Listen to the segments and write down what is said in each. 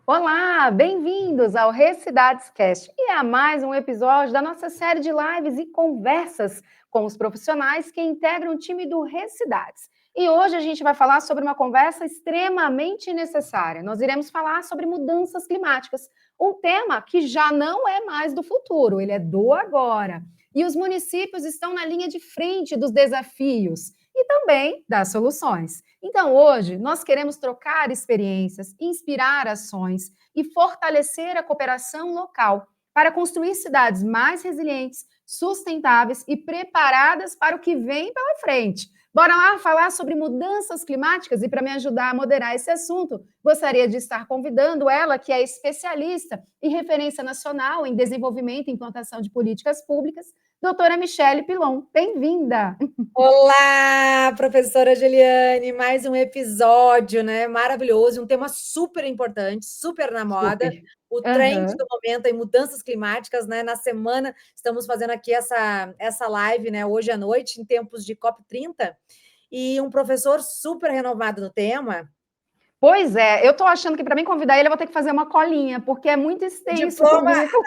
Olá, bem-vindos ao Recidades Cast e a mais um episódio da nossa série de lives e conversas com os profissionais que integram o time do Recidades. E hoje a gente vai falar sobre uma conversa extremamente necessária. Nós iremos falar sobre mudanças climáticas, um tema que já não é mais do futuro, ele é do agora. E os municípios estão na linha de frente dos desafios e também das soluções. Então, hoje, nós queremos trocar experiências, inspirar ações e fortalecer a cooperação local para construir cidades mais resilientes, sustentáveis e preparadas para o que vem pela frente. Bora lá falar sobre mudanças climáticas e para me ajudar a moderar esse assunto, gostaria de estar convidando ela, que é especialista e referência nacional em desenvolvimento e implantação de políticas públicas, doutora Michele Pilon. Bem-vinda! Olá, professora Juliane, mais um episódio, né? Maravilhoso, um tema super importante, super na moda. Super. O trend do momento em mudanças climáticas, né? Na semana, estamos fazendo aqui essa live, né? Hoje à noite, em tempos de COP30, e um professor super renovado no tema. Pois é, eu estou achando que para mim convidar ele eu vou ter que fazer uma colinha, porque é muito extenso o currículo.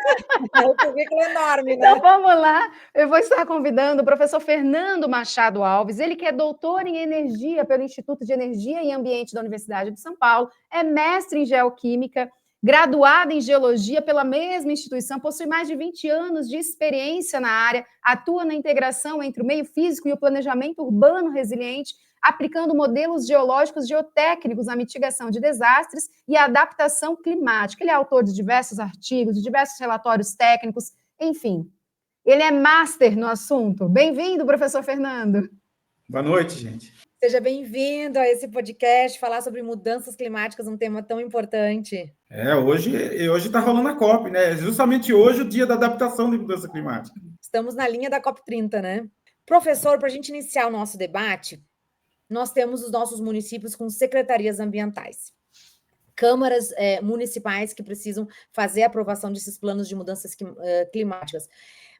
O currículo é enorme, né? Então vamos lá, eu vou estar convidando o professor Fernando Machado Alves, ele que é doutor em energia pelo Instituto de Energia e Ambiente da Universidade de São Paulo, é mestre em geoquímica, graduado em geologia pela mesma instituição, possui mais de 20 anos de experiência na área, atua na integração entre o meio físico e o planejamento urbano resiliente, aplicando modelos geológicos geotécnicos na mitigação de desastres e adaptação climática. Ele é autor de diversos artigos, de diversos relatórios técnicos, enfim. Ele é master no assunto. Bem-vindo, professor Fernando. Boa noite, gente. Seja bem-vindo a esse podcast, falar sobre mudanças climáticas, um tema tão importante. Hoje está rolando a COP, né? Justamente hoje o dia da adaptação de mudança climática. Estamos na linha da COP30, né? Professor, para a gente iniciar o nosso debate, nós temos os nossos municípios com secretarias ambientais, câmaras municipais que precisam fazer a aprovação desses planos de mudanças climáticas.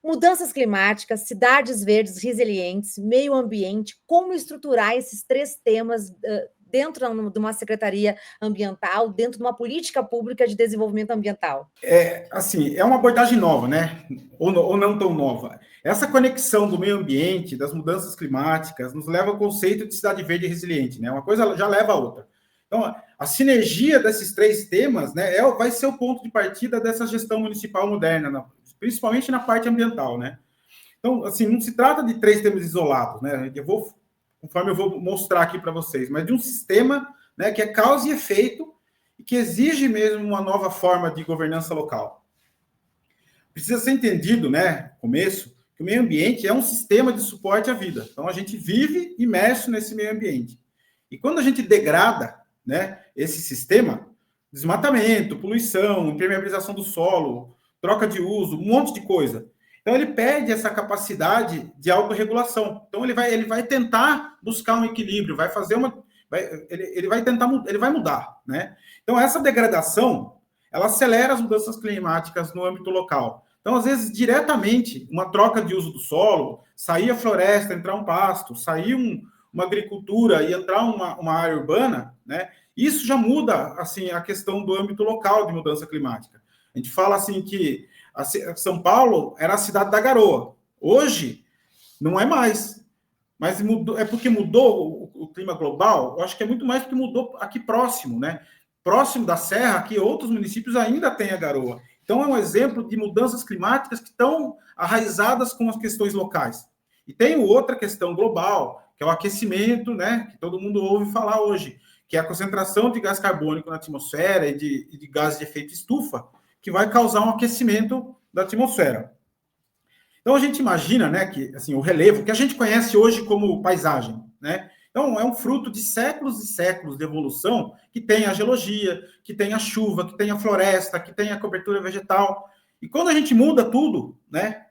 Mudanças climáticas, cidades verdes resilientes, meio ambiente, como estruturar esses três temas dentro de uma secretaria ambiental, dentro de uma política pública de desenvolvimento ambiental? É uma abordagem nova, né? Ou não tão nova. Essa conexão do meio ambiente, das mudanças climáticas, nos leva ao conceito de cidade verde resiliente, né? Uma coisa já leva a outra. Então, a sinergia desses três temas, né, vai ser o ponto de partida dessa gestão municipal moderna, principalmente na parte ambiental, né? Então, assim, não se trata de três temas isolados, né? Conforme eu vou mostrar aqui para vocês, mas de um sistema, né, que é causa e efeito e que exige mesmo uma nova forma de governança local. Precisa ser entendido, né, no começo, que o meio ambiente é um sistema de suporte à vida. Então, a gente vive imerso nesse meio ambiente. E quando a gente degrada, né, esse sistema, desmatamento, poluição, impermeabilização do solo, troca de uso, um monte de coisa. Então, ele perde essa capacidade de autorregulação. Então, ele vai tentar buscar um equilíbrio, ele vai mudar, né? Então, essa degradação, ela acelera as mudanças climáticas no âmbito local. Então, às vezes, diretamente, uma troca de uso do solo, sair a floresta, entrar um pasto, sair uma agricultura e entrar uma área urbana, né? Isso já muda, assim, a questão do âmbito local de mudança climática. A gente fala, assim, que São Paulo era a cidade da garoa. Hoje, não é mais. Mas é porque mudou o clima global? Eu acho que é muito mais porque mudou aqui próximo, né? Próximo da Serra, que outros municípios ainda têm a garoa. Então, é um exemplo de mudanças climáticas que estão arraizadas com as questões locais. E tem outra questão global, que é o aquecimento, né? Que todo mundo ouve falar hoje, que é a concentração de gás carbônico na atmosfera e de gases de efeito estufa, que vai causar um aquecimento da atmosfera. Então, a gente imagina, né, que assim, o relevo, que a gente conhece hoje como paisagem, né? Então, é um fruto de séculos e séculos de evolução que tem a geologia, que tem a chuva, que tem a floresta, que tem a cobertura vegetal. E quando a gente muda tudo, né,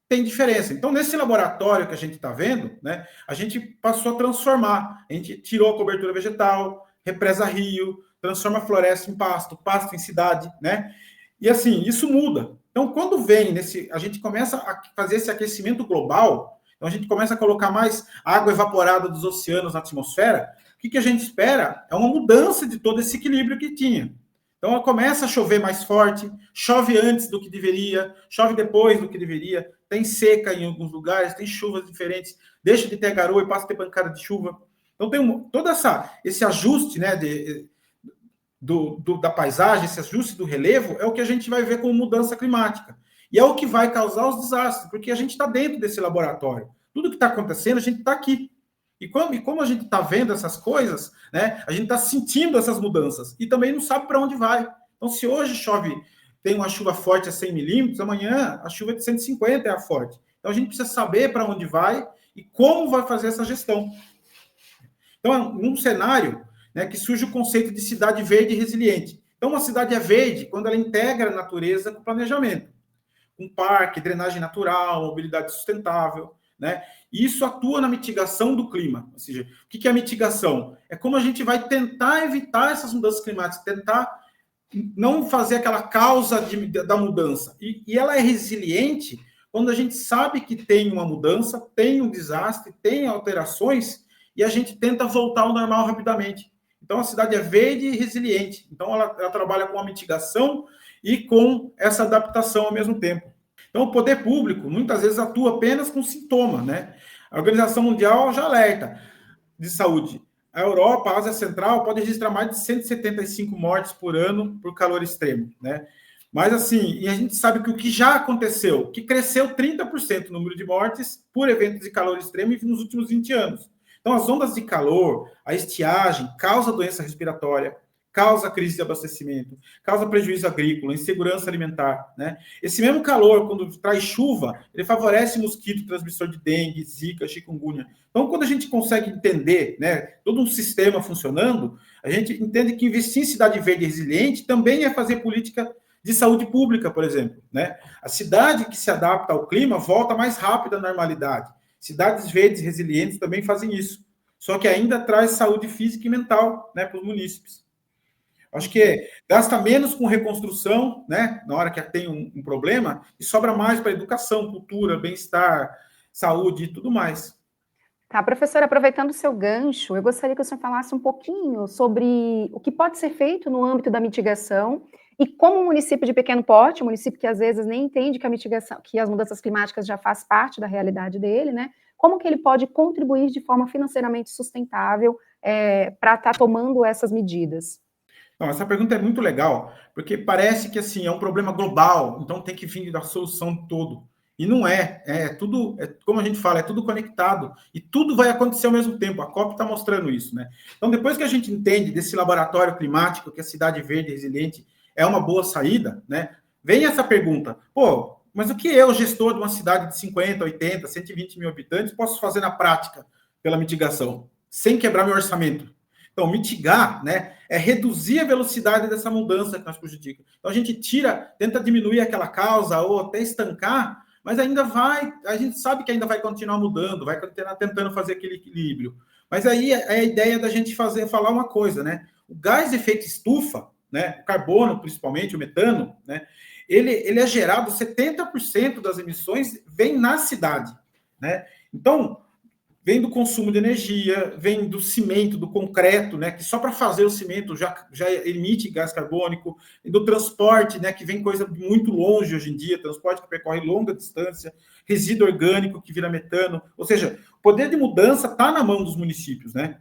tem diferença. Então, nesse laboratório que a gente está vendo, né, a gente passou a transformar. A gente tirou a cobertura vegetal, represa rio, transforma a floresta em pasto, pasto em cidade, né? E assim, isso muda. Então, quando a gente começa a fazer esse aquecimento global, então a gente começa a colocar mais água evaporada dos oceanos na atmosfera, o que a gente espera é uma mudança de todo esse equilíbrio que tinha. Então, começa a chover mais forte, chove antes do que deveria, chove depois do que deveria, tem seca em alguns lugares, tem chuvas diferentes, deixa de ter garoa e passa a ter pancada de chuva. Então, tem todo esse ajuste, né, da paisagem, esse ajuste do relevo, é o que a gente vai ver como mudança climática. E é o que vai causar os desastres, porque a gente está dentro desse laboratório. Tudo que está acontecendo, a gente está aqui. E como a gente está vendo essas coisas, né, a gente está sentindo essas mudanças e também não sabe para onde vai. Então, se hoje chove, tem uma chuva forte a 100 milímetros, amanhã a chuva de 150 é a forte. Então, a gente precisa saber para onde vai e como vai fazer essa gestão. Então, num cenário, né, que surge o conceito de cidade verde resiliente. Então, uma cidade é verde quando ela integra a natureza com planejamento. Um parque, drenagem natural, mobilidade sustentável, né? E isso atua na mitigação do clima. Ou seja, o que é a mitigação? É como a gente vai tentar evitar essas mudanças climáticas, tentar não fazer aquela causa da mudança. E ela é resiliente quando a gente sabe que tem uma mudança, tem um desastre, tem alterações, e a gente tenta voltar ao normal rapidamente. Então, a cidade é verde e resiliente. Então, ela trabalha com a mitigação e com essa adaptação ao mesmo tempo. Então, o poder público, muitas vezes, atua apenas com sintoma, né? A Organização Mundial já alerta de saúde. A Europa, a Ásia Central, pode registrar mais de 175 mortes por ano por calor extremo, né? Mas, assim, e a gente sabe que o que já aconteceu, que cresceu 30% o número de mortes por eventos de calor extremo nos últimos 20 anos. Então, as ondas de calor, a estiagem, causa doença respiratória, causa crise de abastecimento, causa prejuízo agrícola, insegurança alimentar, né? Esse mesmo calor, quando traz chuva, ele favorece mosquito transmissor de dengue, zika, chikungunya. Então, quando a gente consegue entender, né, todo um sistema funcionando, a gente entende que investir em cidade verde resiliente também é fazer política de saúde pública, por exemplo, né? A cidade que se adapta ao clima volta mais rápido à normalidade. Cidades verdes resilientes também fazem isso. Só que ainda traz saúde física e mental, né, para os munícipes. Acho que gasta menos com reconstrução, né, na hora que tem um problema, e sobra mais para educação, cultura, bem-estar, saúde e tudo mais. Tá, professora, aproveitando o seu gancho, eu gostaria que o senhor falasse um pouquinho sobre o que pode ser feito no âmbito da mitigação e como um município de pequeno porte, um município que às vezes nem entende que a mitigação, que as mudanças climáticas já faz parte da realidade dele, né? Como que ele pode contribuir de forma financeiramente sustentável para estar tomando essas medidas? Não, essa pergunta é muito legal, porque parece que assim é um problema global, então tem que vir da solução todo. E não é tudo, como a gente fala, é tudo conectado e tudo vai acontecer ao mesmo tempo. A COP está mostrando isso, né? Então, depois que a gente entende desse laboratório climático, que a cidade verde resiliente é uma boa saída, né? Vem essa pergunta: pô, mas o que eu, gestor de uma cidade de 50, 80, 120 mil habitantes, posso fazer na prática pela mitigação, sem quebrar meu orçamento? Então, mitigar, né, é reduzir a velocidade dessa mudança que nós prejudicamos. Então, a gente tenta diminuir aquela causa ou até estancar, mas ainda a gente sabe que ainda vai continuar mudando, vai continuar tentando fazer aquele equilíbrio. Mas aí é a ideia da gente falar uma coisa, né? O gás de efeito estufa, né, o carbono, principalmente, o metano, né, ele é gerado, 70% das emissões vem na cidade, né? Então, vem do consumo de energia, vem do cimento, do concreto, né, que só para fazer o cimento já emite gás carbônico, e do transporte, né, que vem coisa muito longe hoje em dia, transporte que percorre longa distância, resíduo orgânico que vira metano, ou seja, o poder de mudança está na mão dos municípios, né?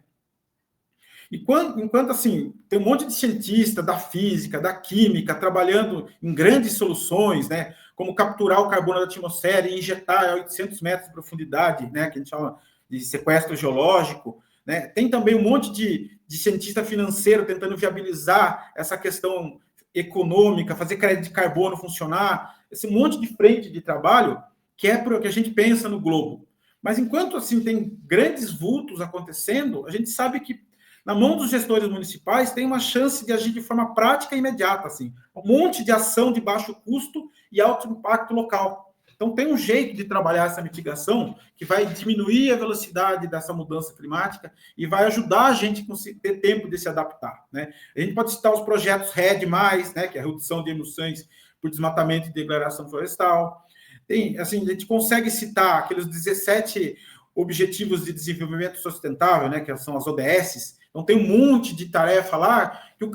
Enquanto assim, tem um monte de cientista da física, da química, trabalhando em grandes soluções, né, como capturar o carbono da atmosfera e injetar a 800 metros de profundidade, né, que a gente chama de sequestro geológico, né? Tem também um monte de cientista financeiro tentando viabilizar essa questão econômica, fazer crédito de carbono funcionar, esse monte de frente de trabalho que é para o que a gente pensa no globo. Mas enquanto assim tem grandes vultos acontecendo, a gente sabe que na mão dos gestores municipais tem uma chance de agir de forma prática e imediata, assim, um monte de ação de baixo custo e alto impacto local. Então, tem um jeito de trabalhar essa mitigação que vai diminuir a velocidade dessa mudança climática e vai ajudar a gente a ter tempo de se adaptar, né? A gente pode citar os projetos RED+, né, que é a redução de emissões por desmatamento e degradação florestal. Tem, assim, a gente consegue citar aqueles 17 Objetivos de Desenvolvimento Sustentável, né, que são as ODS. Então, tem um monte de tarefa lá que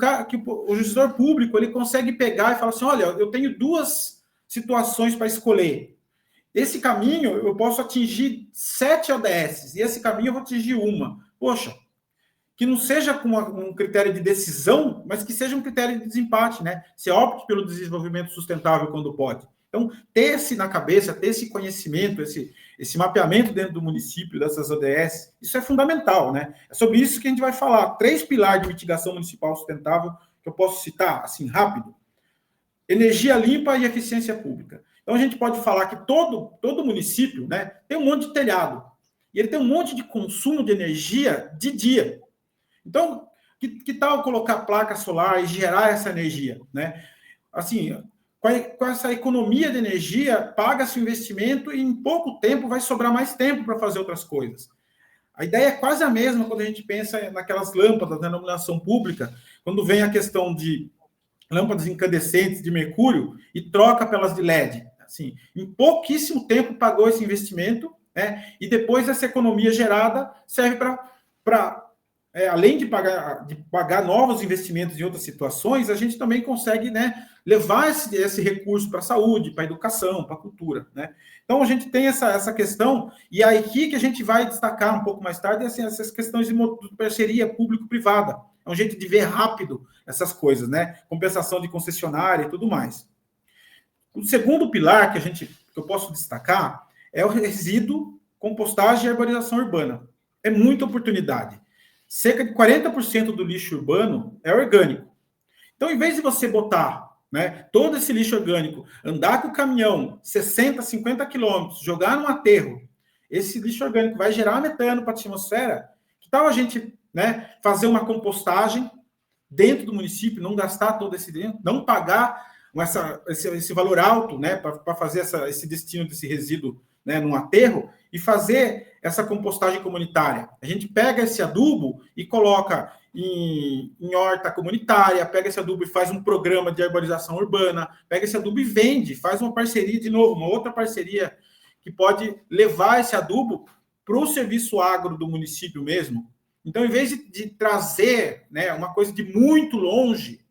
o gestor público ele consegue pegar e falar assim, olha, eu tenho 2 situações para escolher. Esse caminho eu posso atingir 7 ODS, e esse caminho eu vou atingir 1. Poxa, que não seja com um critério de decisão, mas que seja um critério de desempate, né? Se opte pelo desenvolvimento sustentável quando pode. Então, ter esse na cabeça, ter esse conhecimento, esse mapeamento dentro do município, dessas ODS, isso é fundamental, né? É sobre isso que a gente vai falar. 3 pilares de mitigação municipal sustentável, que eu posso citar, assim, rápido. Energia limpa e eficiência pública. Então, a gente pode falar que todo município, né, tem um monte de telhado. E ele tem um monte de consumo de energia de dia. Então, que tal colocar placa solar e gerar essa energia, né? Assim, com essa economia de energia, paga-se o investimento e em pouco tempo vai sobrar mais tempo para fazer outras coisas. A ideia é quase a mesma quando a gente pensa naquelas lâmpadas, na iluminação pública, quando vem a questão de lâmpadas incandescentes de mercúrio e troca pelas de LED. Assim, em pouquíssimo tempo pagou esse investimento, né? E depois essa economia gerada serve para além de pagar novos investimentos em outras situações, a gente também consegue, né, levar esse recurso para a saúde, para a educação, para a cultura, né? Então, a gente tem essa questão, e aí que a gente vai destacar um pouco mais tarde, assim, essas questões de parceria público-privada. É um jeito de ver rápido essas coisas, né? Compensação de concessionária e tudo mais. O segundo pilar que eu posso destacar é o resíduo, compostagem e arborização urbana. É muita oportunidade. Cerca de 40% do lixo urbano é orgânico. Então, em vez de você botar, né, todo esse lixo orgânico, andar com o caminhão 60, 50 quilômetros, jogar num aterro, esse lixo orgânico vai gerar metano para a atmosfera. Que tal a gente, né, fazer uma compostagem dentro do município, não gastar todo esse dinheiro, não pagar esse valor alto, né, para fazer esse destino desse resíduo, né, num aterro, e fazer essa compostagem comunitária. A gente pega esse adubo e coloca em horta comunitária, pega esse adubo e faz um programa de arborização urbana, pega esse adubo e vende, faz uma parceria de novo, uma outra parceria que pode levar esse adubo para o serviço agro do município mesmo. Então, em vez de trazer, né, uma coisa de muito longe,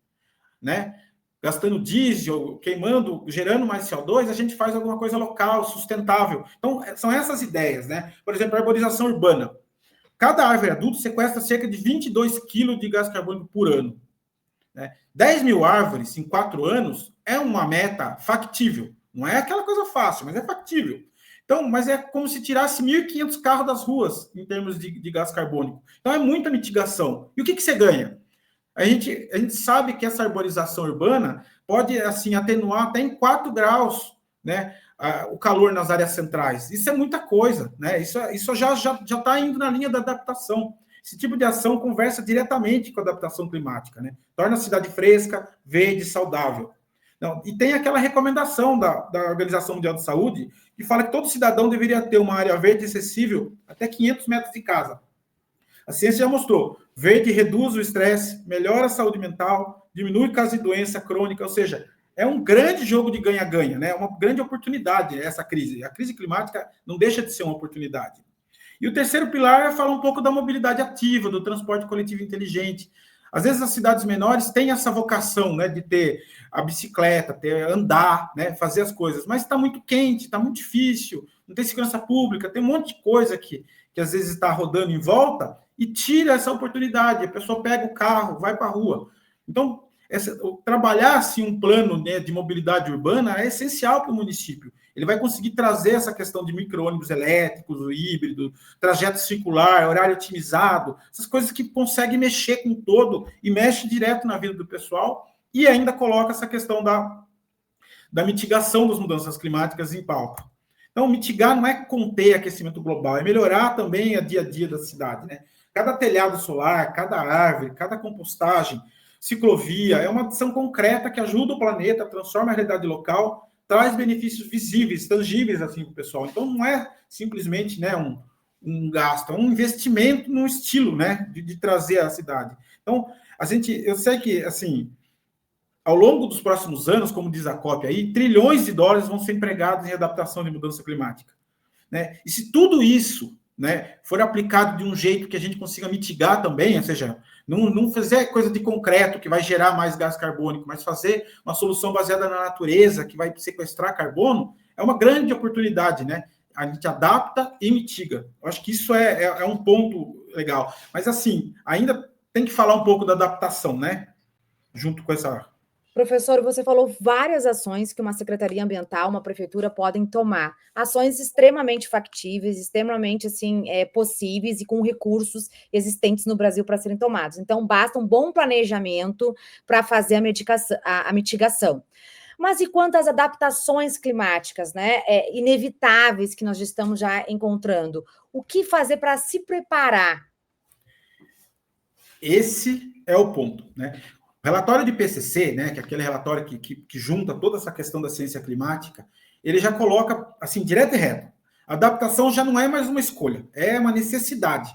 né, gastando diesel, queimando, gerando mais CO2, a gente faz alguma coisa local, sustentável. Então, são essas ideias, né? Por exemplo, a arborização urbana. Cada árvore adulta sequestra cerca de 22 quilos de gás carbônico por ano, né? 10 mil árvores em 4 anos é uma meta factível. Não é aquela coisa fácil, mas é factível. Então, mas é como se tirasse 1.500 carros das ruas em termos de gás carbônico. Então, é muita mitigação. E o que você ganha? A gente sabe que essa arborização urbana pode, assim, atenuar até em 4 graus, né, o calor nas áreas centrais. Isso é muita coisa, né? Isso já está indo na linha da adaptação. Esse tipo de ação conversa diretamente com a adaptação climática, né? Torna a cidade fresca, verde, saudável. Não, e tem aquela recomendação da Organização Mundial de Saúde, que fala que todo cidadão deveria ter uma área verde acessível até 500 metros de casa. A ciência já mostrou, verde reduz o estresse, melhora a saúde mental, diminui casos de doença crônica, ou seja, é um grande jogo de ganha-ganha, né? Uma grande oportunidade essa crise. A crise climática não deixa de ser uma oportunidade. E o terceiro pilar é falar um pouco da mobilidade ativa, do transporte coletivo inteligente. Às vezes as cidades menores têm essa vocação, né, de ter a bicicleta, andar, né, fazer as coisas, mas está muito quente, está muito difícil, não tem segurança pública, tem um monte de coisa que às vezes está rodando em volta e tira essa oportunidade. A pessoa pega o carro, vai para a rua. Então, trabalhar assim um plano, né, de mobilidade urbana é essencial para o município. Ele vai conseguir trazer essa questão de micro-ônibus elétricos, o híbrido, trajeto circular, horário otimizado, essas coisas que conseguem mexer com todo e mexe direto na vida do pessoal e ainda coloca essa questão da mitigação das mudanças climáticas em pauta. Então, mitigar não é conter aquecimento global, é melhorar também o dia a dia da cidade, né? Cada telhado solar, cada árvore, cada compostagem, ciclovia, é uma ação concreta que ajuda o planeta, transforma a realidade local, traz benefícios visíveis, tangíveis assim para o pessoal. Então, não é simplesmente, né, um gasto, é um investimento no estilo, né, de trazer a cidade. Então, eu sei que, assim, ao longo dos próximos anos, como diz a COP aí, trilhões de dólares vão ser empregados em adaptação de mudança climática, né? E se tudo isso né, for aplicado de um jeito que a gente consiga mitigar também, ou seja, não fazer coisa de concreto que vai gerar mais gás carbônico, mas fazer uma solução baseada na natureza que vai sequestrar carbono, é uma grande oportunidade, né? A gente adapta e mitiga. Eu acho que isso é um ponto legal. Mas, assim, ainda tem que falar um pouco da adaptação, né? Junto com essa... Professor, você falou várias ações que uma secretaria ambiental, uma prefeitura podem tomar. Ações extremamente factíveis, extremamente assim, possíveis e com recursos existentes no Brasil para serem tomados. Então, basta um bom planejamento para fazer a mitigação. Mas e quanto às adaptações climáticas, né, inevitáveis que nós estamos já encontrando? O que fazer para se preparar? Esse é o ponto, né? O relatório de IPCC, né, que é aquele relatório que junta toda essa questão da ciência climática, ele já coloca, assim, direto e reto. A adaptação já não é mais uma escolha, é uma necessidade.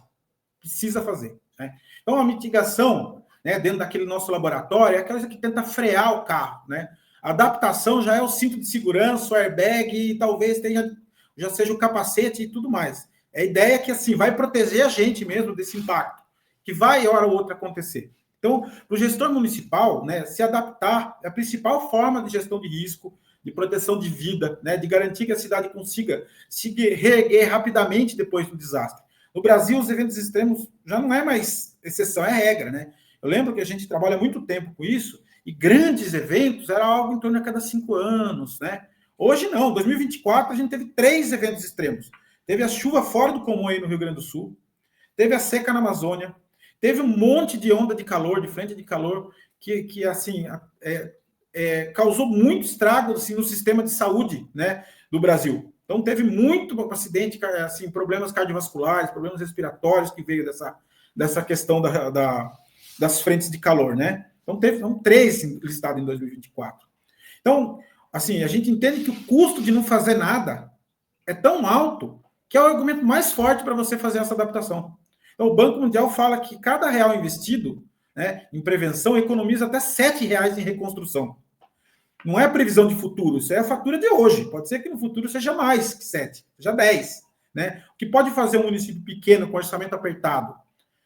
Precisa fazer, né? Então, a mitigação, né, dentro daquele nosso laboratório, é aquela que tenta frear o carro, né? A adaptação já é o cinto de segurança, o airbag, e talvez já seja o capacete e tudo mais. A ideia é que, assim, vai proteger a gente mesmo desse impacto, que vai, hora ou outra, acontecer. Então, para o gestor municipal, né, se adaptar é a principal forma de gestão de risco, de proteção de vida, né, de garantir que a cidade consiga se reerguer rapidamente depois do desastre. No Brasil, os eventos extremos já não é mais exceção, é regra, né? Eu lembro que a gente trabalha muito tempo com isso, e grandes eventos era algo em torno a cada 5 anos, né? Hoje não, em 2024 a gente teve 3 eventos extremos. Teve a chuva fora do comum aí no Rio Grande do Sul, teve a seca na Amazônia, teve um monte de onda de calor, de frente de calor, que assim, causou muito estrago assim, no sistema de saúde, né, do Brasil. Então, teve muito acidente, assim, problemas cardiovasculares, problemas respiratórios que veio dessa questão das frentes de calor, né? Então, foram 3 listados em 2024. Então, assim, a gente entende que o custo de não fazer nada é tão alto que é o argumento mais forte para você fazer essa adaptação. Então, o Banco Mundial fala que cada real investido, né, em prevenção economiza até R$7 em reconstrução. Não é previsão de futuro, isso é a fatura de hoje. Pode ser que no futuro seja mais que 7, seja 10. Né? O que pode fazer um município pequeno com orçamento apertado?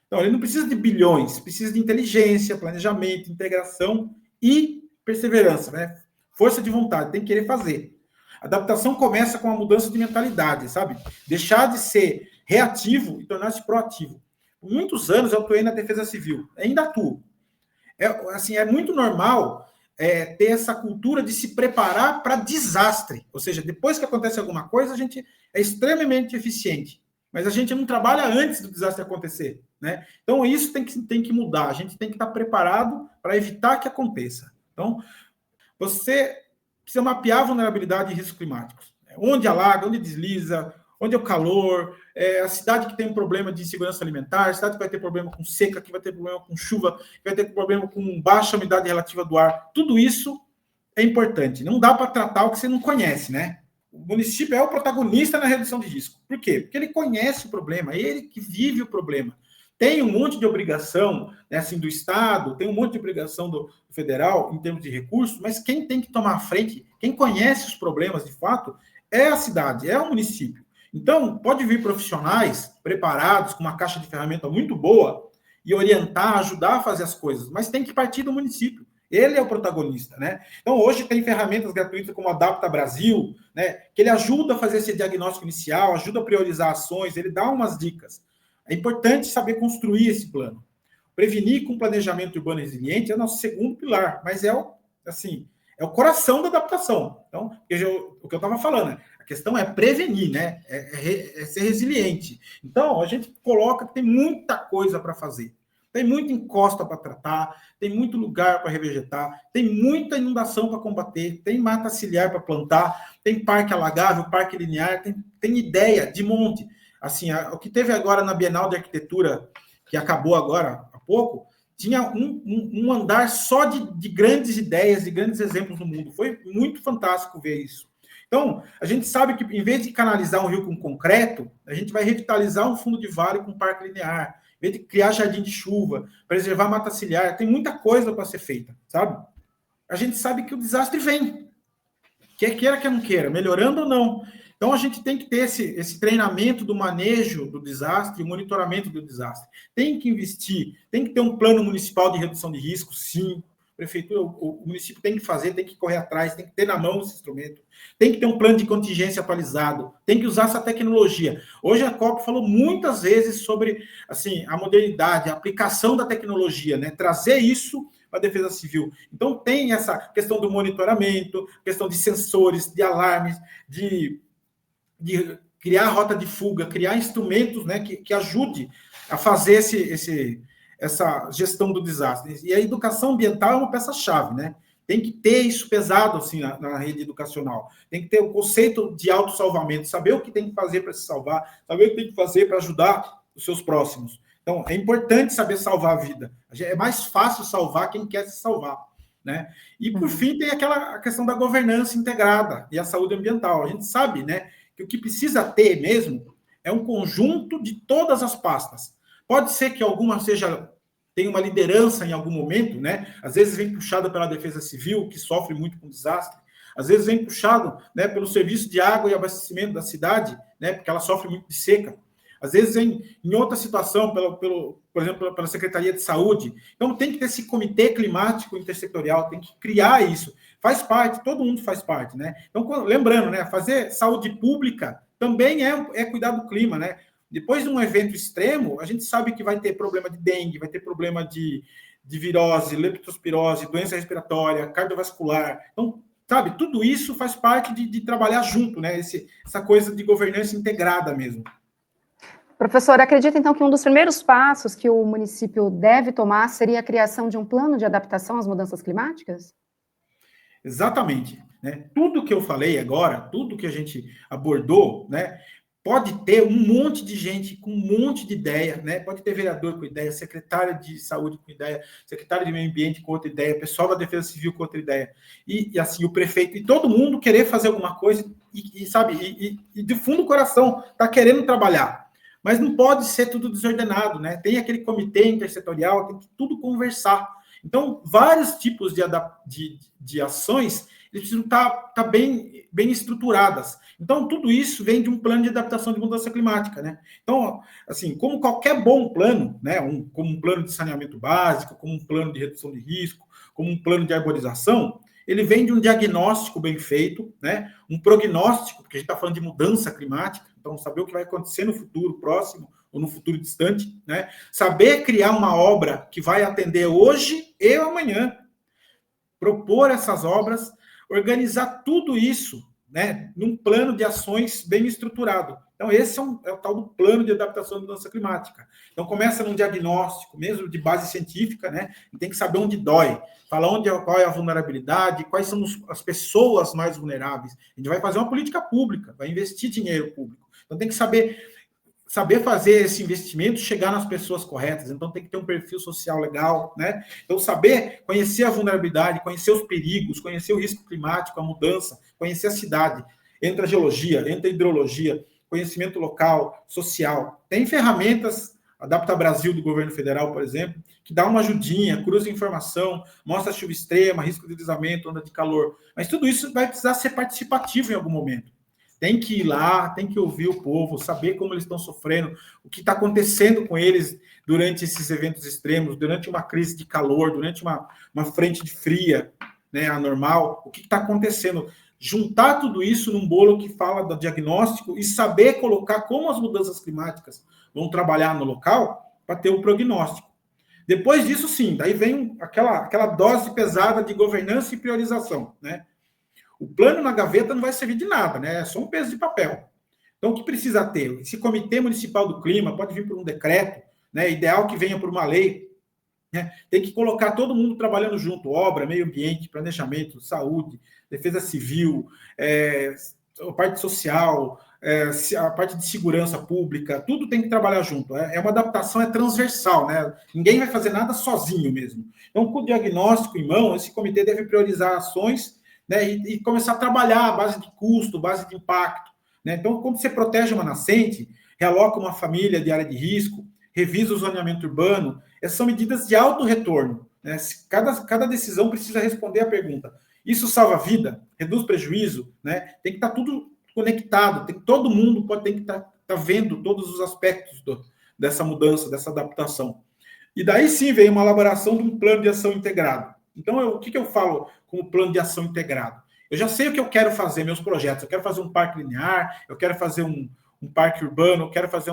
Então, ele não precisa de bilhões, precisa de inteligência, planejamento, integração e perseverança, né? Força de vontade, tem que querer fazer. A adaptação começa com a mudança de mentalidade, sabe? Deixar de ser reativo e tornar-se proativo. Por muitos anos eu atuei na Defesa Civil, ainda atuo. É muito normal ter essa cultura de se preparar para desastre. Ou seja, depois que acontece alguma coisa, a gente é extremamente eficiente. Mas a gente não trabalha antes do desastre acontecer, né? Então, isso tem que mudar. A gente tem que estar preparado para evitar que aconteça. Então, você precisa mapear a vulnerabilidade e riscos climáticos. Onde alaga, onde desliza, onde é o calor, a cidade que tem um problema de insegurança alimentar, a cidade que vai ter problema com seca, que vai ter problema com chuva, que vai ter problema com baixa umidade relativa do ar. Tudo isso é importante. Não dá para tratar o que você não conhece, né? O município é o protagonista na redução de risco. Por quê? Porque ele conhece o problema, é ele que vive o problema. Tem um monte de obrigação, né, assim, do Estado, tem um monte de obrigação do federal em termos de recursos, mas quem tem que tomar a frente, quem conhece os problemas de fato, é a cidade, é o município. Então, pode vir profissionais preparados, com uma caixa de ferramenta muito boa, e orientar, ajudar a fazer as coisas, mas tem que partir do município. Ele é o protagonista, né? Então, hoje tem ferramentas gratuitas como o Adapta Brasil, né? Que ele ajuda a fazer esse diagnóstico inicial, ajuda a priorizar ações, ele dá umas dicas. É importante saber construir esse plano. Prevenir com planejamento urbano resiliente é o nosso segundo pilar, mas é o coração da adaptação. Então, o que eu estava falando, a questão é prevenir, né? É ser resiliente. Então, a gente coloca que tem muita coisa para fazer. Tem muita encosta para tratar, tem muito lugar para revegetar, tem muita inundação para combater, tem mata ciliar para plantar, tem parque alagável, parque linear, tem ideia de monte. Assim, o que teve agora na Bienal de Arquitetura, que acabou agora há pouco, tinha um andar só de grandes ideias, de grandes exemplos no mundo. Foi muito fantástico ver isso. Então, a gente sabe que, em vez de canalizar um rio com concreto, a gente vai revitalizar um fundo de vale com parque linear, em vez de criar jardim de chuva, preservar mata ciliar, tem muita coisa para ser feita, sabe? A gente sabe que o desastre vem, quer queira, quer não queira, melhorando ou não. Então, a gente tem que ter esse treinamento do manejo do desastre e o monitoramento do desastre. Tem que investir, tem que ter um plano municipal de redução de risco, sim. Prefeitura, o município tem que fazer, tem que correr atrás, tem que ter na mão esse instrumento, tem que ter um plano de contingência atualizado, tem que usar essa tecnologia. Hoje a COP falou muitas vezes sobre assim, a modernidade, a aplicação da tecnologia, né? Trazer isso para a defesa civil. Então tem essa questão do monitoramento, questão de sensores, de alarmes, de criar rota de fuga, criar instrumentos, né, que ajude a fazer essa gestão do desastre. E a educação ambiental é uma peça-chave, né? Tem que ter isso pesado assim na rede educacional. Tem que ter o conceito de autossalvamento, saber o que tem que fazer para se salvar, saber o que tem que fazer para ajudar os seus próximos. Então, é importante saber salvar a vida. É mais fácil salvar quem quer se salvar, né? E, por fim, tem a questão da governança integrada e a saúde ambiental. A gente sabe, né, que o que precisa ter mesmo é um conjunto de todas as pastas. Pode ser que alguma tenha uma liderança em algum momento, né? Às vezes vem puxada pela defesa civil, que sofre muito com desastre. Às vezes vem puxado, né, pelo serviço de água e abastecimento da cidade, né, porque ela sofre muito de seca. Às vezes vem em outra situação, por exemplo, pela Secretaria de Saúde. Então tem que ter esse comitê climático intersetorial, tem que criar isso. Faz parte, todo mundo faz parte, né? Então, lembrando, né, fazer saúde pública também é cuidar do clima, né? Depois de um evento extremo, a gente sabe que vai ter problema de dengue, vai ter problema de virose, leptospirose, doença respiratória, cardiovascular. Então, sabe, tudo isso faz parte de trabalhar junto, né? Essa coisa de governança integrada mesmo. Professor, acredita então que um dos primeiros passos que o município deve tomar seria a criação de um plano de adaptação às mudanças climáticas? Exatamente, né? Tudo que eu falei agora, tudo que a gente abordou, né? Pode ter um monte de gente com um monte de ideia, né? Pode ter vereador com ideia, secretário de saúde com ideia, secretário de meio ambiente com outra ideia, pessoal da defesa civil com outra ideia, e assim o prefeito e todo mundo querer fazer alguma coisa sabe, de fundo do coração tá querendo trabalhar, mas não pode ser tudo desordenado, né? Tem aquele comitê intersetorial, tem que tudo conversar. Então, vários tipos de ações eles precisam estar bem estruturadas. Então, tudo isso vem de um plano de adaptação de mudança climática, né? Então, assim, como qualquer bom plano, né? Como um plano de saneamento básico, como um plano de redução de risco, como um plano de arborização, ele vem de um diagnóstico bem feito, né? Um prognóstico, porque a gente está falando de mudança climática, então saber o que vai acontecer no futuro próximo ou no futuro distante, né? Saber criar uma obra que vai atender hoje e amanhã, propor essas obras, organizar tudo isso, né, num plano de ações bem estruturado. Então, esse é o tal do plano de adaptação à mudança climática. Então, começa num diagnóstico, mesmo de base científica, né? Tem que saber onde dói, falar qual é a vulnerabilidade, quais são as pessoas mais vulneráveis. A gente vai fazer uma política pública, vai investir dinheiro público. Então, tem que saber fazer esse investimento chegar nas pessoas corretas. Então, tem que ter um perfil social legal, né? Então, saber conhecer a vulnerabilidade, conhecer os perigos, conhecer o risco climático, a mudança, conhecer a cidade. Entra a geologia, entra a hidrologia, conhecimento local, social. Tem ferramentas, Adapta Brasil do governo federal, por exemplo, que dá uma ajudinha, cruza informação, mostra chuva extrema, risco de deslizamento, onda de calor. Mas tudo isso vai precisar ser participativo em algum momento. Tem que ir lá, tem que ouvir o povo, saber como eles estão sofrendo, o que está acontecendo com eles durante esses eventos extremos, durante uma crise de calor, durante uma frente de fria, né, anormal, o que está acontecendo. Juntar tudo isso num bolo que fala do diagnóstico e saber colocar como as mudanças climáticas vão trabalhar no local para ter o prognóstico. Depois disso, sim, daí vem aquela dose pesada de governança e priorização, né? O plano na gaveta não vai servir de nada, né? É só um peso de papel. Então, o que precisa ter? Esse Comitê Municipal do Clima pode vir por um decreto, né? Ideal que venha por uma lei, né? Tem que colocar todo mundo trabalhando junto, obra, meio ambiente, planejamento, saúde, defesa civil, a parte social, a parte de segurança pública, tudo tem que trabalhar junto. É uma adaptação, é transversal, né? Ninguém vai fazer nada sozinho mesmo. Então, com o diagnóstico em mão, esse comitê deve priorizar ações, né, e começar a trabalhar a base de custo, base de impacto, né? Então, quando você protege uma nascente, realoca uma família de área de risco, revisa o zoneamento urbano, essas são medidas de alto retorno, né? Cada decisão precisa responder à pergunta: isso salva vida? Reduz prejuízo? Né? Tem que estar tudo conectado, todo mundo tem que estar vendo todos os aspectos dessa mudança, dessa adaptação. E daí sim vem uma elaboração de um plano de ação integrado. Então, o que eu falo com o plano de ação integrado? Eu já sei o que eu quero fazer, meus projetos. Eu quero fazer um parque linear, eu quero fazer um parque urbano, eu quero fazer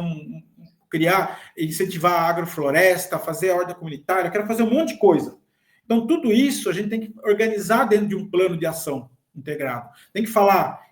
incentivar a agrofloresta, fazer a horta comunitária, eu quero fazer um monte de coisa. Então, tudo isso a gente tem que organizar dentro de um plano de ação integrado. Tem que falar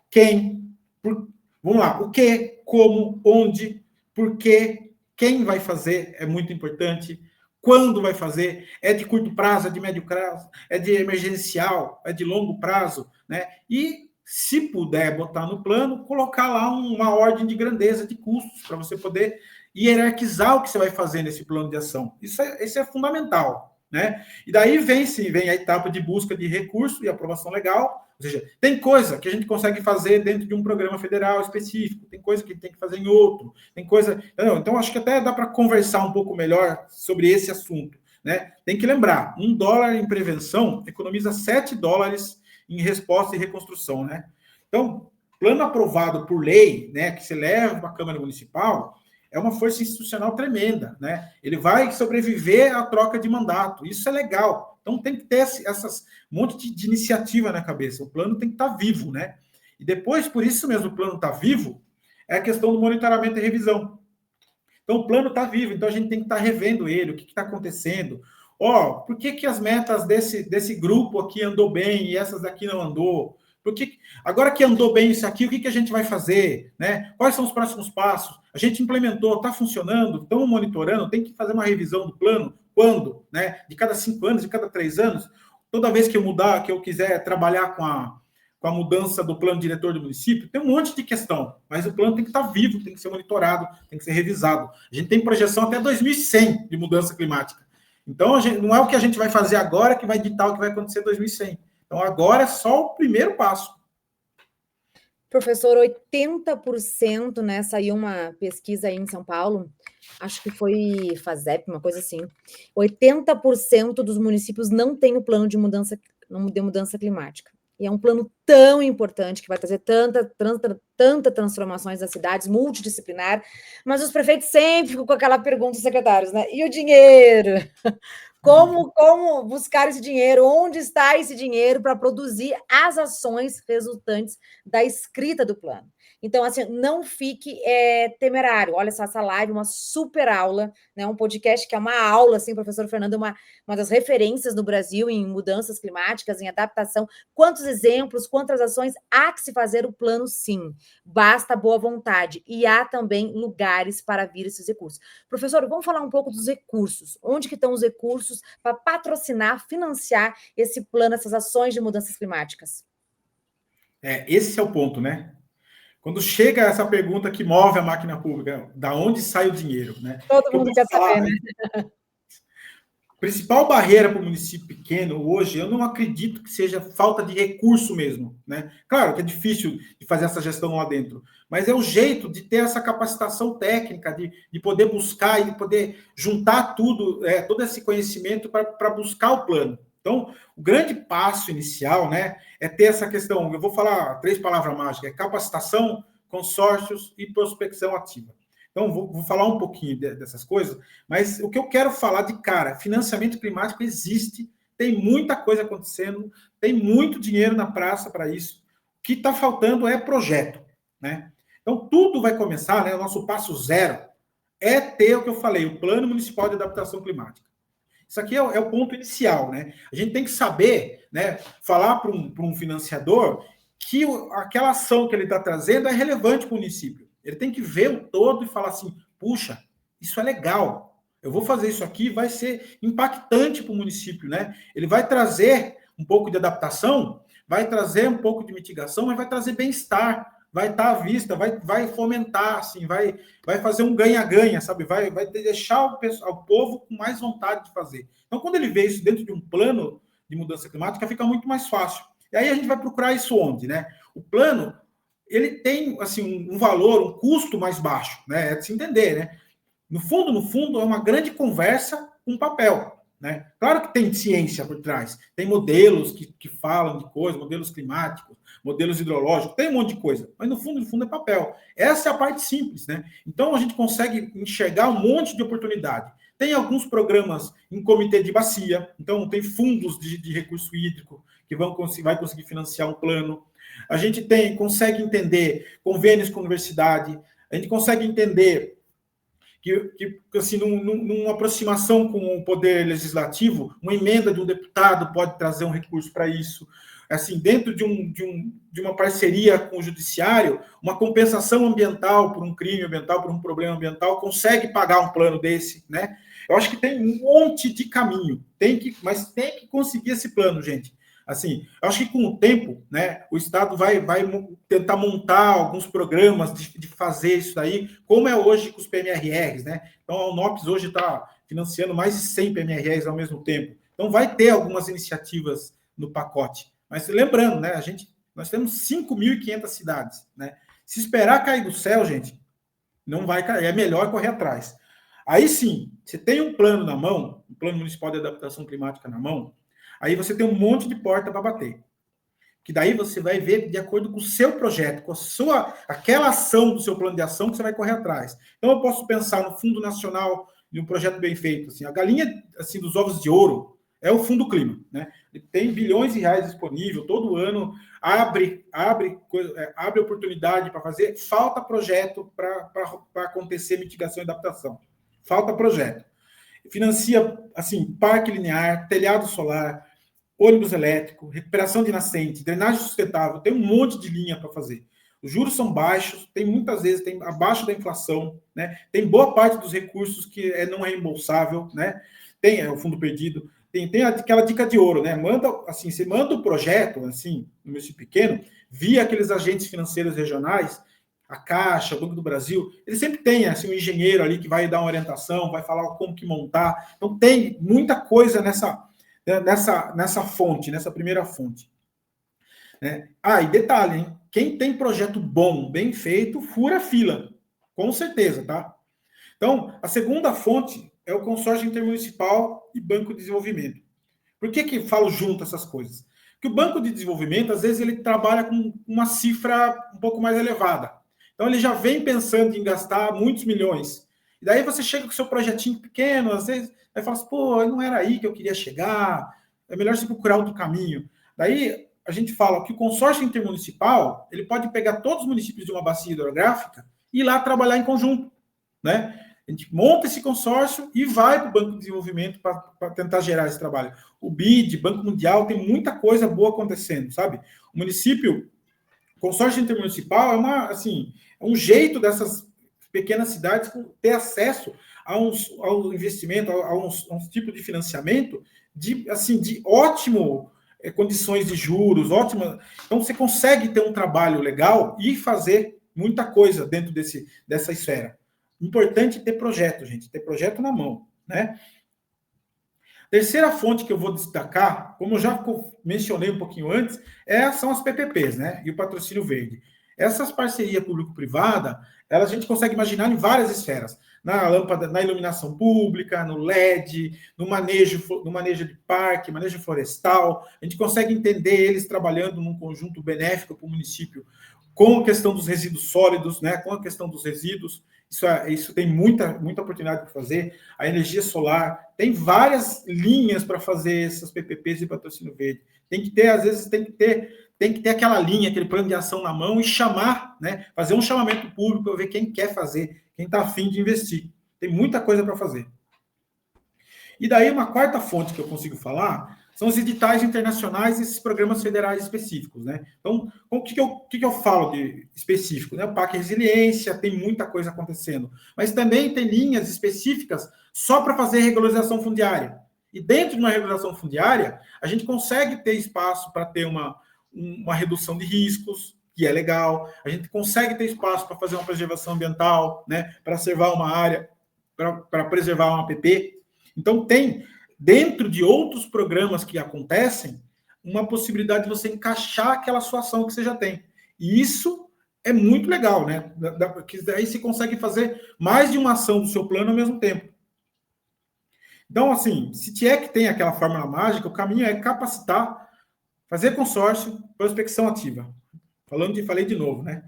vamos lá, o que, como, onde, por quê, quem vai fazer é muito importante, quando vai fazer, é de curto prazo, é de médio prazo, é de emergencial, é de longo prazo, né? E, se puder botar no plano, colocar lá uma ordem de grandeza de custos para você poder hierarquizar o que você vai fazer nesse plano de ação. Isso é fundamental, né? E daí vem a etapa de busca de recurso e aprovação legal. Ou seja, tem coisa que a gente consegue fazer dentro de um programa federal específico, tem coisa que tem que fazer em outro, tem coisa... Então, acho que até dá para conversar um pouco melhor sobre esse assunto, né? Tem que lembrar, $1 em prevenção economiza $7 em resposta e reconstrução, né? Então, plano aprovado por lei, né, que se leva para a Câmara Municipal, é uma força institucional tremenda, né? Ele vai sobreviver à troca de mandato. Isso é legal. Então, tem que ter essas monte de iniciativa na cabeça. O plano tem que estar vivo, né? E depois, por isso mesmo, o plano está vivo, é a questão do monitoramento e revisão. Então, o plano está vivo, então a gente tem que estar revendo ele, o que está acontecendo. Por que as metas desse grupo aqui andou bem e essas daqui não andou? Agora que andou bem isso aqui, o que a gente vai fazer? Né? Quais são os próximos passos? A gente implementou, está funcionando, estamos monitorando, tem que fazer uma revisão do plano. Quando? Né? De cada 5 anos, de cada 3 anos. Toda vez que eu mudar, que eu quiser trabalhar com a mudança do plano diretor do município, tem um monte de questão, mas o plano tem que estar vivo, tem que ser monitorado, tem que ser revisado. A gente tem projeção até 2100 de mudança climática. Então, não é o que a gente vai fazer agora que vai ditar o que vai acontecer em 2100. Então, agora é só o primeiro passo. Professor, 80%, né? Saiu uma pesquisa aí em São Paulo, acho que foi FASEP, uma coisa assim. 80% dos municípios não têm o plano de mudança climática. E é um plano tão importante que vai trazer tanta transformações nas cidades, multidisciplinar, mas os prefeitos sempre ficam com aquela pergunta dos secretários, né? E o dinheiro? Como buscar esse dinheiro? Onde está esse dinheiro para produzir as ações resultantes da escrita do plano? Então, assim, não fique temerário. Olha só, essa live, uma super aula, né? Um podcast que é uma aula, assim, o professor Fernando é uma das referências no Brasil em mudanças climáticas, em adaptação. Quantos exemplos, quantas ações há que se fazer o plano, sim. Basta boa vontade. E há também lugares para vir esses recursos. Professor, vamos falar um pouco dos recursos. Onde que estão os recursos para patrocinar, financiar esse plano, essas ações de mudanças climáticas? Esse é o ponto, né? Quando chega essa pergunta que move a máquina pública, da onde sai o dinheiro, né? Todo mundo quer saber, né? A principal barreira para o município pequeno hoje, eu não acredito que seja falta de recurso mesmo, né? Claro que é difícil de fazer essa gestão lá dentro, mas é o jeito de ter essa capacitação técnica, de poder buscar e de poder juntar tudo, todo esse conhecimento para buscar o plano. Então, o grande passo inicial, né, é ter essa questão, eu vou falar 3 palavras mágicas, capacitação, consórcios e prospecção ativa. Então, vou falar um pouquinho dessas coisas, mas o que eu quero falar de cara, financiamento climático existe, tem muita coisa acontecendo, tem muito dinheiro na praça para isso. O que está faltando é projeto, né? Então, tudo vai começar, né? O nosso passo zero é ter o que eu falei, o Plano Municipal de Adaptação Climática. Isso aqui é o ponto inicial, né? A gente tem que saber, né, falar para um financiador que aquela ação que ele está trazendo é relevante para o município. Ele tem que ver o todo e falar assim, puxa, isso é legal, eu vou fazer isso aqui, vai ser impactante para o município, né? Ele vai trazer um pouco de adaptação, vai trazer um pouco de mitigação, mas vai trazer bem-estar, vai estar à vista, vai fomentar, assim, vai fazer um ganha-ganha, sabe? Vai deixar o povo com mais vontade de fazer. Então, quando ele vê isso dentro de um plano de mudança climática, fica muito mais fácil. E aí a gente vai procurar isso onde, né? O plano, ele tem, assim, um valor, um custo mais baixo, né? É de se entender, né? No fundo, é uma grande conversa com papel, né? Claro que tem ciência por trás, tem modelos que falam de coisas, modelos climáticos, modelos hidrológicos, tem um monte de coisa, mas no fundo é papel. Essa é a parte simples, né? Então a gente consegue enxergar um monte de oportunidade. Tem alguns programas em comitê de bacia, então tem fundos de recurso hídrico que vai conseguir financiar um plano. A gente consegue entender convênios com a universidade, a gente consegue entender que assim, numa aproximação com o poder legislativo, uma emenda de um deputado pode trazer um recurso para isso. Assim, dentro de uma parceria com o judiciário, uma compensação ambiental por um crime ambiental, por um problema ambiental, consegue pagar um plano desse, né? Eu acho que tem um monte de caminho, mas tem que conseguir esse plano, gente. Assim, eu acho que com o tempo, né, o Estado vai tentar montar alguns programas de fazer isso daí, como é hoje com os PMRRs, né? Então, a UNOPS hoje está financiando mais de 100 PMRRs ao mesmo tempo. Então, vai ter algumas iniciativas no pacote. Mas lembrando, né, nós temos 5.500 cidades, né? Se esperar cair do céu, gente, não vai cair, é melhor correr atrás. Aí sim, você tem um plano na mão, um plano municipal de adaptação climática na mão, aí você tem um monte de porta para bater. Que daí você vai ver de acordo com o seu projeto, com aquela ação do seu plano de ação que você vai correr atrás. Então eu posso pensar no Fundo Nacional de um projeto bem feito. Assim, a galinha assim, dos ovos de ouro é o Fundo Clima, né? Ele tem bilhões de reais disponível, todo ano abre oportunidade para fazer, falta projeto para acontecer mitigação e adaptação. Falta projeto. Financia assim, parque linear, telhado solar, ônibus elétrico, recuperação de nascente, drenagem sustentável, tem um monte de linha para fazer. Os juros são baixos, muitas vezes tem abaixo da inflação, né? Tem boa parte dos recursos que é não reembolsável, né? Tem o fundo perdido, tem aquela dica de ouro, né? Você manda o projeto, assim, no município pequeno, via aqueles agentes financeiros regionais, a Caixa, o Banco do Brasil, ele sempre tem assim, um engenheiro ali que vai dar uma orientação, vai falar como que montar. Então tem muita coisa nessa fonte, nessa primeira fonte. Né? E detalhe, hein? Quem tem projeto bom, bem feito, fura a fila. Com certeza, tá? Então, a segunda fonte é o consórcio intermunicipal e Banco de Desenvolvimento. Por que falo junto essas coisas? Porque o Banco de Desenvolvimento, às vezes, ele trabalha com uma cifra um pouco mais elevada. Então, ele já vem pensando em gastar muitos milhões. E daí você chega com o seu projetinho pequeno, às vezes, aí fala assim, pô, não era aí que eu queria chegar, é melhor você procurar outro caminho. Daí, a gente fala que o consórcio intermunicipal, ele pode pegar todos os municípios de uma bacia hidrográfica e ir lá trabalhar em conjunto, né? A gente monta esse consórcio e vai para o Banco de Desenvolvimento para tentar gerar esse trabalho. O BID, Banco Mundial, tem muita coisa boa acontecendo, sabe? O município, o consórcio intermunicipal é um jeito dessas pequenas cidades ter acesso ao investimento, a uns tipos de financiamento de ótimo condições de juros, ótima. Então, você consegue ter um trabalho legal e fazer muita coisa dentro dessa esfera. Importante ter projeto, gente, ter projeto na mão, né? Terceira fonte que eu vou destacar, como eu já mencionei um pouquinho antes, são as PPPs, né? E o patrocínio verde. Essas parcerias público-privada, a gente consegue imaginar em várias esferas. Na lâmpada, na iluminação pública, no LED, no manejo de parque, manejo florestal. A gente consegue entender eles trabalhando num conjunto benéfico para o município, com a questão dos resíduos sólidos, né? Com a questão dos resíduos. Isso tem muita oportunidade para fazer. A energia solar, tem várias linhas para fazer essas PPPs de patrocínio verde. Às vezes tem que ter aquela linha, aquele plano de ação na mão e chamar, né? Fazer um chamamento público para ver quem quer fazer, quem está afim de investir. Tem muita coisa para fazer. E daí, uma quarta fonte que eu consigo falar são os editais internacionais e esses programas federais específicos, né? Então, o que eu falo de específico? Né? O PAC Resiliência, tem muita coisa acontecendo, mas também tem linhas específicas só para fazer regularização fundiária. E dentro de uma regularização fundiária, a gente consegue ter espaço para ter uma redução de riscos, que é legal, a gente consegue ter espaço para fazer uma preservação ambiental, né? Para preservar uma área, para preservar uma APP. Então, tem, dentro de outros programas que acontecem, uma possibilidade de você encaixar aquela sua ação que você já tem. E isso é muito legal, né? Porque daí você consegue fazer mais de uma ação do seu plano ao mesmo tempo. Então, assim, se TIEC tem aquela fórmula mágica, o caminho é capacitar, fazer consórcio, prospecção ativa. Falei de novo, né?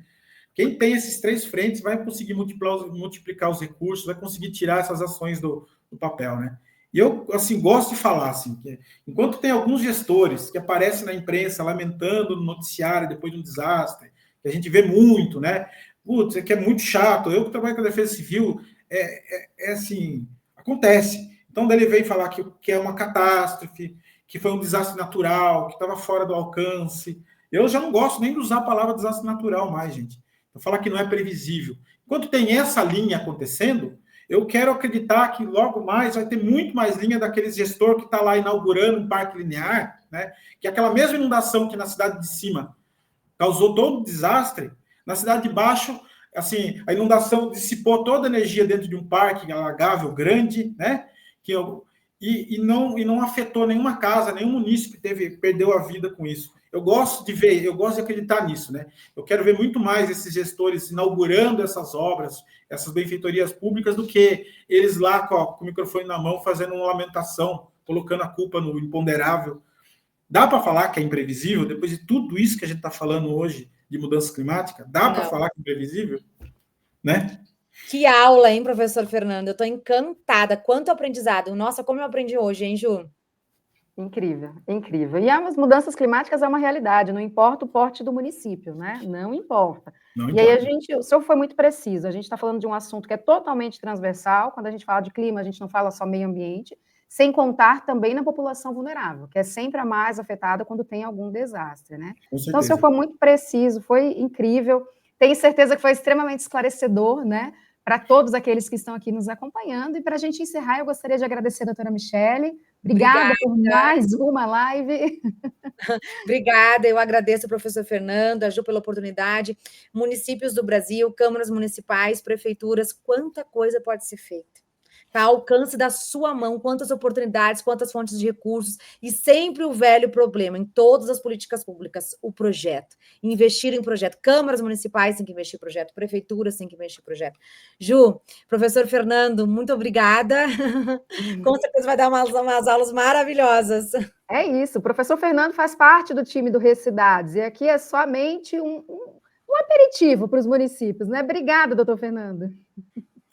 Quem tem esses 3 frentes vai conseguir multiplicar os recursos, vai conseguir tirar essas ações do papel, né? E eu, assim, gosto de falar, assim, que enquanto tem alguns gestores que aparecem na imprensa lamentando no noticiário depois de um desastre, que a gente vê muito, né? Putz, é que é muito chato. Eu que trabalho com a Defesa Civil, assim, acontece. Então, daí ele vem falar que é uma catástrofe, que foi um desastre natural, que estava fora do alcance. Eu já não gosto nem de usar a palavra desastre natural mais, gente. Eu falar que não é previsível. Enquanto tem essa linha acontecendo, eu quero acreditar que logo mais vai ter muito mais linha daquele gestor que está lá inaugurando um parque linear, né? Que aquela mesma inundação que na cidade de cima causou todo o desastre, na cidade de baixo, assim, a inundação dissipou toda a energia dentro de um parque alagável grande, né? E não afetou nenhuma casa, nenhum munícipe perdeu a vida com isso. Eu gosto de acreditar nisso, né? Eu quero ver muito mais esses gestores inaugurando essas obras, essas benfeitorias públicas, do que eles lá com o microfone na mão fazendo uma lamentação, colocando a culpa no imponderável. Dá para falar que é imprevisível, depois de tudo isso que a gente está falando hoje de mudança climática? Dá para falar que é imprevisível? Né? Que aula, hein, professor Fernando? Eu estou encantada. Quanto aprendizado. Nossa, como eu aprendi hoje, hein, Ju? Incrível, incrível. E as mudanças climáticas é uma realidade, não importa o porte do município, né? Não importa. Não E aí importa. o senhor foi muito preciso, a gente está falando de um assunto que é totalmente transversal, quando a gente fala de clima, a gente não fala só meio ambiente, sem contar também na população vulnerável, que é sempre a mais afetada quando tem algum desastre, né? Com Então, o senhor certeza. foi muito preciso, foi incrível, tenho certeza que foi extremamente esclarecedor, né? Para todos aqueles que estão aqui nos acompanhando. E para a gente encerrar, eu gostaria de agradecer a doutora Michele. Obrigada por mais uma live. Obrigada, eu agradeço ao professor Fernando, a Ju pela oportunidade. Municípios do Brasil, câmaras municipais, prefeituras, quanta coisa pode ser feita. Está ao alcance da sua mão, quantas oportunidades, quantas fontes de recursos, e sempre o velho problema, em todas as políticas públicas, o projeto. Investir em projeto. Câmaras municipais têm que investir em projeto, prefeituras têm que investir em projeto. Ju, professor Fernando, muito obrigada. Com certeza vai dar umas aulas maravilhosas. É isso, o professor Fernando faz parte do time do Recidades, e aqui é somente um aperitivo para os municípios, né? Obrigada, doutor Fernando.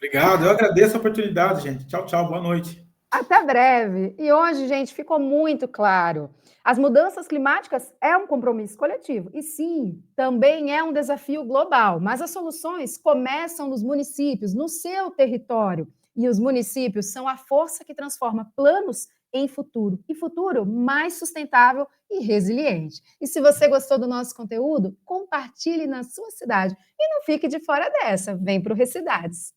Obrigado, eu agradeço a oportunidade, gente. Tchau, tchau, boa noite. Até breve. E hoje, gente, ficou muito claro. As mudanças climáticas é um compromisso coletivo. E sim, também é um desafio global. Mas as soluções começam nos municípios, no seu território. E os municípios são a força que transforma planos em futuro. E futuro mais sustentável e resiliente. E se você gostou do nosso conteúdo, compartilhe na sua cidade. E não fique de fora dessa. Vem para o Recidades.